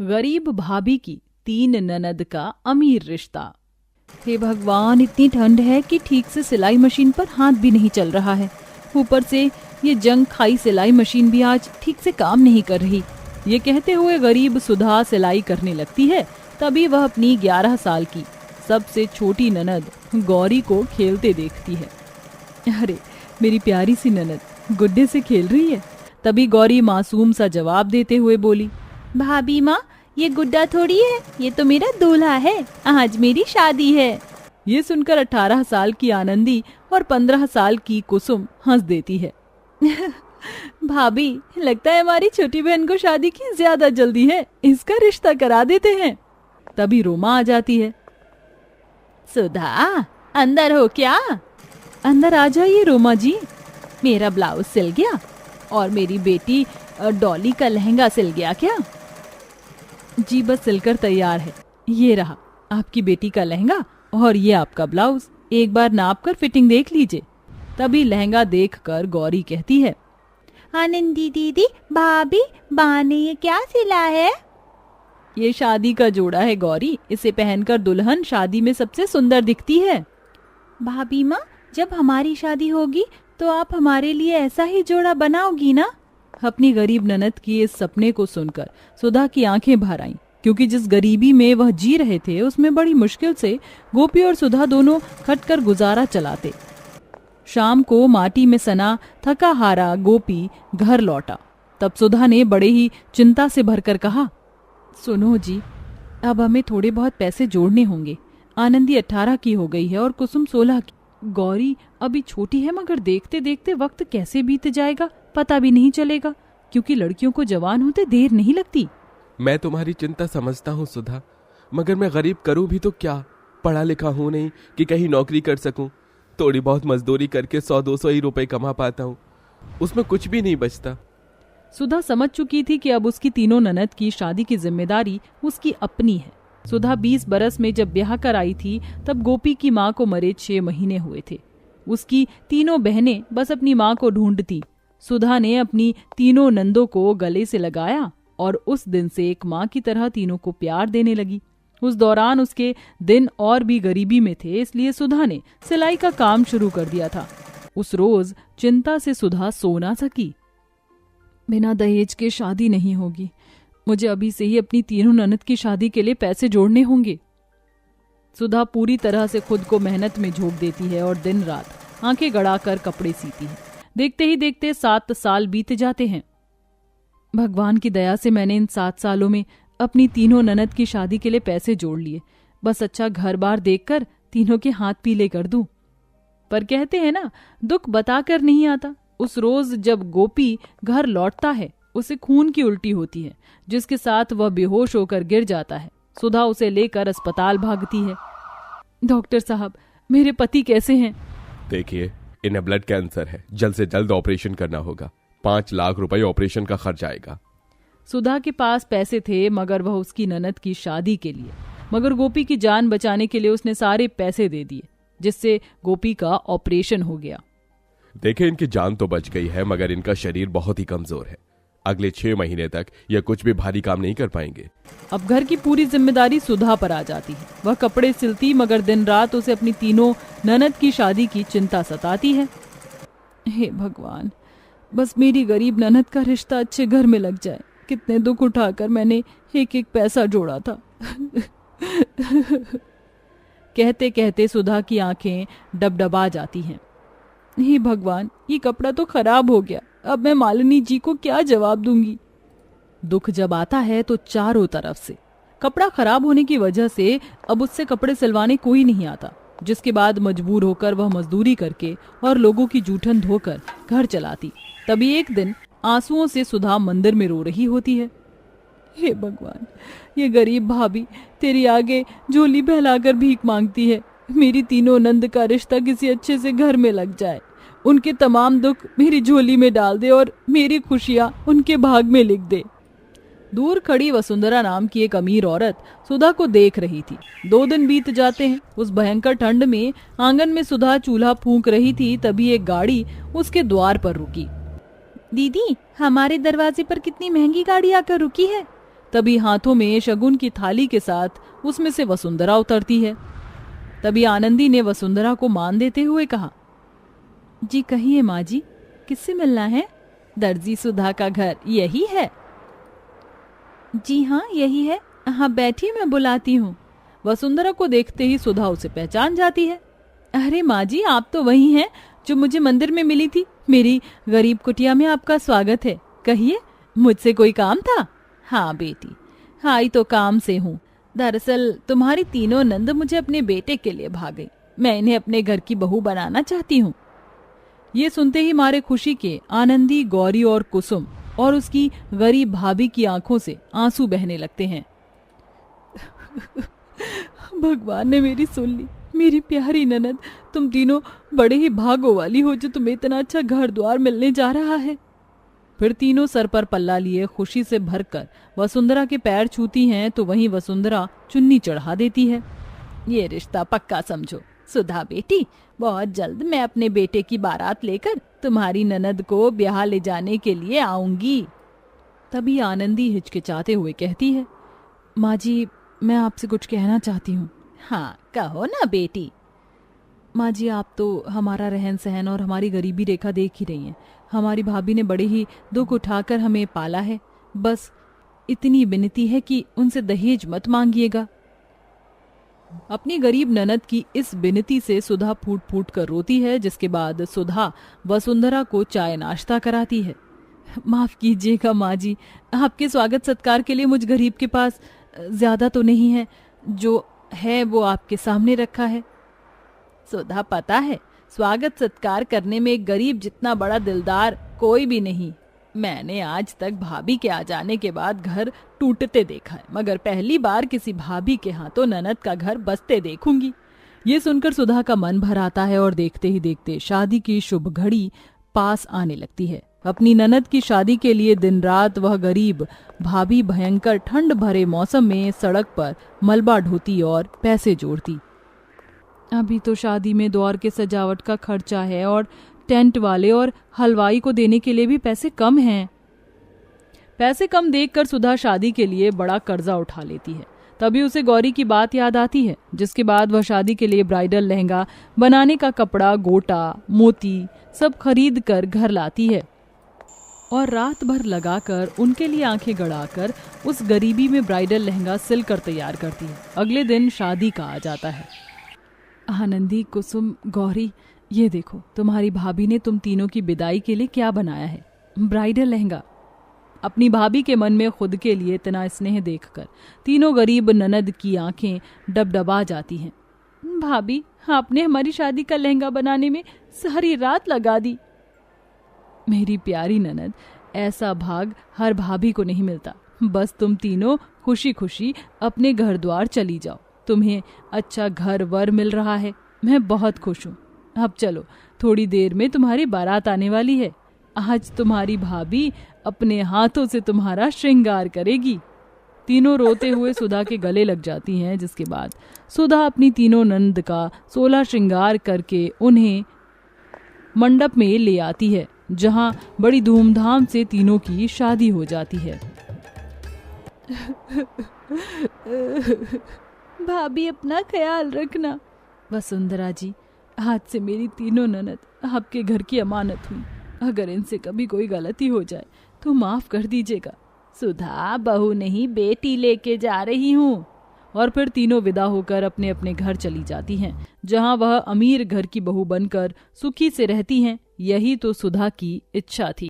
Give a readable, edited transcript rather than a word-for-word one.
गरीब भाभी की 3 ननद का अमीर रिश्ता। हे भगवान, इतनी ठंड है कि ठीक से सिलाई मशीन पर हाथ भी नहीं चल रहा है। ऊपर से ये जंग खाई सिलाई मशीन भी आज ठीक से काम नहीं कर रही। ये कहते हुए गरीब सुधा सिलाई करने लगती है। तभी वह अपनी 11 साल की सबसे छोटी ननद गौरी को खेलते देखती है। अरे मेरी प्यारी सी ननद गुड्डे से खेल रही है। तभी गौरी मासूम सा जवाब देते हुए बोली, भाभी माँ, ये गुड्डा थोड़ी है, ये तो मेरा दूल्हा है, आज मेरी शादी है। ये सुनकर 18 साल की आनंदी और 15 साल की कुसुम हंस देती है। भाभी, लगता है हमारी छोटी बहन को शादी की ज्यादा जल्दी है, इसका रिश्ता करा देते हैं। तभी रोमा आ जाती है। सुधा, अंदर हो क्या? अंदर आ जाइए रोमा जी। मेरा ब्लाउज सिल गया और मेरी बेटी डॉली का लहंगा सिल गया क्या? जी बस सिलकर तैयार है। ये रहा आपकी बेटी का लहंगा और ये आपका ब्लाउज, एक बार नाप कर फिटिंग देख लीजिए। तभी लहंगा देखकर गौरी कहती है, आनंदी दीदी, भाभी, बा ने ये क्या सिला है? ये शादी का जोड़ा है गौरी, इसे पहनकर दुल्हन शादी में सबसे सुंदर दिखती है। भाभी माँ, जब हमारी शादी होगी तो आप हमारे लिए ऐसा ही जोड़ा बनाओगी ना? अपनी गरीब ननद की इस सपने को सुनकर सुधा की आंखें भर आईं, क्योंकि जिस गरीबी में वह जी रहे थे उसमें बड़ी मुश्किल से गोपी और सुधा दोनों खटकर गुजारा चलाते। शाम को माटी में सना थका हारा गोपी घर लौटा। तब सुधा ने बड़े ही चिंता से भरकर कहा, सुनो जी, अब हमें थोड़े बहुत पैसे जोड़ने होंगे। आनंदी 18 की हो गई है और कुसुम 16 की। गौरी अभी छोटी है, मगर देखते देखते वक्त कैसे बीत जाएगा पता भी नहीं चलेगा, क्योंकि लड़कियों को जवान होते देर नहीं लगती। मैं तुम्हारी चिंता समझता हूँ सुधा, मगर मैं गरीब करूँ भी तो क्या? पढ़ा लिखा हूँ नहीं कि कहीं नौकरी कर सकूँ। थोड़ी बहुत मजदूरी करके 100-200 ही रुपए कमा पाता हूँ, उसमें कुछ भी नहीं बचता। सुधा समझ चुकी थी कि अब उसकी तीनों ननद की शादी की जिम्मेदारी उसकी अपनी है। सुधा 20 बरस में जब ब्याह कर आई थी तब गोपी की माँ को मरे 6 महीने हुए थे। उसकी तीनों बहनें बस अपनी माँ को ढूंढती। सुधा ने अपनी तीनों नंदों को गले से लगाया और उस दिन से एक माँ की तरह तीनों को प्यार देने लगी। उस दौरान उसके दिन और भी गरीबी में थे, इसलिए सुधा ने सिलाई का काम शुरू कर दिया था। उस रोज चिंता से सुधा सो ना सकी। बिना दहेज के शादी नहीं होगी, मुझे अभी से ही अपनी तीनों ननद की शादी के लिए पैसे जोड़ने होंगे। सुधा पूरी तरह से खुद को मेहनत में झोंक देती है और दिन रात आंखें गड़ाकर कपड़े सीती है। देखते ही देखते 7 साल बीत जाते हैं। भगवान की दया से मैंने इन 7 सालों में अपनी तीनों ननद की शादी के लिए पैसे जोड़ लिए। बस अच्छा घर बार देखकर तीनों के हाथ पीले कर दूं। पर कहते हैं ना, दुख बताकर नहीं आता। उस रोज जब गोपी घर लौटता है उसे खून की उल्टी होती है, जिसके साथ वह बेहोश होकर गिर जाता है। सुधा उसे लेकर अस्पताल भागती है। डॉक्टर साहब, मेरे पति कैसे हैं? देखिए, इन्हें ब्लड कैंसर है, जल्द से जल्द ऑपरेशन करना होगा। 5 लाख रुपए ऑपरेशन का खर्च आएगा। सुधा के पास पैसे थे, मगर वह उसकी ननद की शादी के लिए, मगर गोपी की जान बचाने के लिए उसने सारे पैसे दे दिए, जिससे गोपी का ऑपरेशन हो गया। देखे, इनकी जान तो बच गई है, मगर इनका शरीर बहुत ही कमजोर है। अगले 6 महीने तक यह कुछ भी भारी काम नहीं कर पाएंगे। अब घर की पूरी जिम्मेदारी सुधा पर आ जाती है। वह कपड़े सिलती, मगर दिन रात उसे अपनी तीनों ननद की शादी की चिंता सताती है। हे भगवान, बस मेरी गरीब ननद का रिश्ता अच्छे घर में लग जाए। कितने दुख उठाकर मैंने एक एक पैसा जोड़ा था। कहते कहते सुधा की आंखें डबडबा जाती हैं। हे भगवान, ये कपड़ा तो खराब हो गया, अब मैं मालिनी जी को क्या जवाब दूंगी? दुख जब आता है तो चारों तरफ से। कपड़ा खराब होने की वजह से अब उससे कपड़े सिलवाने कोई नहीं आता, जिसके बाद मजबूर होकर वह मजदूरी करके और लोगों की जूठन धोकर घर चलाती। तभी एक दिन आंसुओं से सुधा मंदिर में रो रही होती है। हे भगवान, ये गरीब भाभी तेरी आगे झोली बहलाकर भीख मांगती है। मेरी तीनों नंद का रिश्ता किसी अच्छे से घर में लग जाए, उनके तमाम दुख मेरी झोली में डाल दे और मेरी खुशियां उनके भाग में लिख दे। दूर खड़ी वसुंधरा नाम की एक अमीर औरत सुधा को देख रही थी। 2 दिन बीत जाते हैं। उस भयंकर ठंड में आंगन में सुधा चूल्हा फूंक रही थी। तभी एक गाड़ी उसके द्वार पर रुकी। दीदी, हमारे दरवाजे पर कितनी महंगी गाड़ी आकर रुकी है। तभी हाथों में शगुन की थाली के साथ उसमें से वसुंधरा उतरती है। तभी आनंदी ने वसुंधरा को मान देते हुए कहा, जी कहिए माँ जी, किससे मिलना है? दर्जी सुधा का घर यही है? जी हाँ यही है। हाँ बैठिए, मैं बुलाती हूँ। वसुंधरा को देखते ही सुधा उसे पहचान जाती है। अरे माँ जी, आप तो वही हैं जो मुझे मंदिर में मिली थी। मेरी गरीब कुटिया में आपका स्वागत है। कहिए, मुझसे कोई काम था? हाँ बेटी, आई तो काम से हूँ। दरअसल तुम्हारी तीनों नंद मुझे अपने बेटे के लिए भाग गई। मैं इन्हें अपने घर की बहू बनाना चाहती हूँ। ये सुनते ही मारे खुशी के आनंदी, गौरी और कुसुम और उसकी गरीब भाभी की आंखों से आंसू बहने लगते हैं। भगवान ने मेरी सुन ली। मेरी प्यारी ननद, तुम तीनों बड़े ही भागो वाली हो जो तुम्हें इतना अच्छा घर द्वार मिलने जा रहा है। फिर तीनों सर पर पल्ला लिए खुशी से भरकर वसुंधरा के पैर छूती हैं तो वहीं वसुंधरा चुन्नी चढ़ा देती है। ये रिश्ता पक्का समझो। सुधा बेटी, बहुत जल्द मैं अपने बेटे की बारात लेकर तुम्हारी ननद को ब्याह ले जाने के लिए आऊंगी। तभी आनंदी हिचकिचाते हुए कहती है, माँ जी, मैं आपसे कुछ कहना चाहती हूँ। हाँ कहो ना बेटी। माँ जी, आप तो हमारा रहन सहन और हमारी गरीबी रेखा देख ही रही हैं। हमारी भाभी ने बड़े ही दुख उठाकर हमें पाला है। बस इतनी विनती है कि उनसे दहेज मत मांगिएगा। अपनी गरीब ननद की इस विनती से सुधा फूट फूट कर रोती है, जिसके बाद सुधा वसुंधरा को चाय नाश्ता कराती है। माफ कीजिएगा माँ जी, आपके स्वागत सत्कार के लिए मुझ गरीब के पास ज्यादा तो नहीं है। जो है वो आपके सामने रखा है। सुधा, पता है, स्वागत सत्कार करने में एक गरीब जितना बड़ा दिलदार कोई भी नहीं। मैंने आज तक भाभी के आ जाने के बाद घर टूटते देखा है, मगर पहली बार किसी भाभी के हाथों ननद का घर बसते देखूंगी। ये सुनकर सुधा का मन भर आता है और देखते ही देखते शादी की शुभ घड़ी पास आने लगती है। अपनी ननद की शादी के लिए दिन रात वह गरीब भाभी भयंकर ठंड भरे मौसम में सड़क पर मलबा ढोती और पैसे जोड़ती। अभी तो शादी में द्वार के सजावट का खर्चा है और टेंट वाले और हलवाई को देने के लिए भी पैसे कम हैं। पैसे कम देखकर सुधा शादी के लिए बड़ा कर्जा उठा लेती है। तभी उसे गौरी की बात याद आती है, जिसके बाद वह शादी के लिए ब्राइडल लहंगा बनाने का कपड़ा, गोटा, मोती सब खरीद कर घर लाती है और रात भर लगाकर उनके लिए आंखें गड़ाकर उस गरीबी में ब्राइडल लहंगा सिलकर तैयार करती है। अगले दिन शादी का आ जाता है। आनंदी, कुसुम, गौरी, ये देखो तुम्हारी भाभी ने तुम तीनों की विदाई के लिए क्या बनाया है, ब्राइडल लहंगा। अपनी भाभी के मन में खुद के लिए इतना स्नेह देखकर तीनों गरीब ननद की आंखें डबडबा जाती हैं। भाभी, आपने हमारी शादी का लहंगा बनाने में सारी रात लगा दी। मेरी प्यारी ननद, ऐसा भाग हर भाभी को नहीं मिलता। बस तुम तीनों खुशी खुशी अपने घर द्वार चली जाओ। तुम्हें अच्छा घर वर मिल रहा है, मैं बहुत खुश हूँ। अब चलो, थोड़ी देर में तुम्हारी बारात आने वाली है। आज तुम्हारी भाभी अपने हाथों से तुम्हारा श्रृंगार करेगी। तीनों रोते हुए सुधा के गले लग जाती हैं, जिसके बाद सुधा अपनी तीनों नंद का 16 श्रृंगार करके उन्हें मंडप में ले आती है, जहां बड़ी धूमधाम से तीनों की शादी हो जाती है। भाभी, अपना ख्याल रखना। वसुंधरा जी, आज से मेरी तीनों ननद आपके घर की अमानत हुई। अगर इनसे कभी कोई गलती हो जाए तो माफ कर दीजिएगा। सुधा, बहू नहीं बेटी लेके जा रही हूँ। और फिर तीनों विदा होकर अपने अपने घर चली जाती हैं, जहां वह अमीर घर की बहू बनकर सुखी से रहती हैं। यही तो सुधा की इच्छा थी।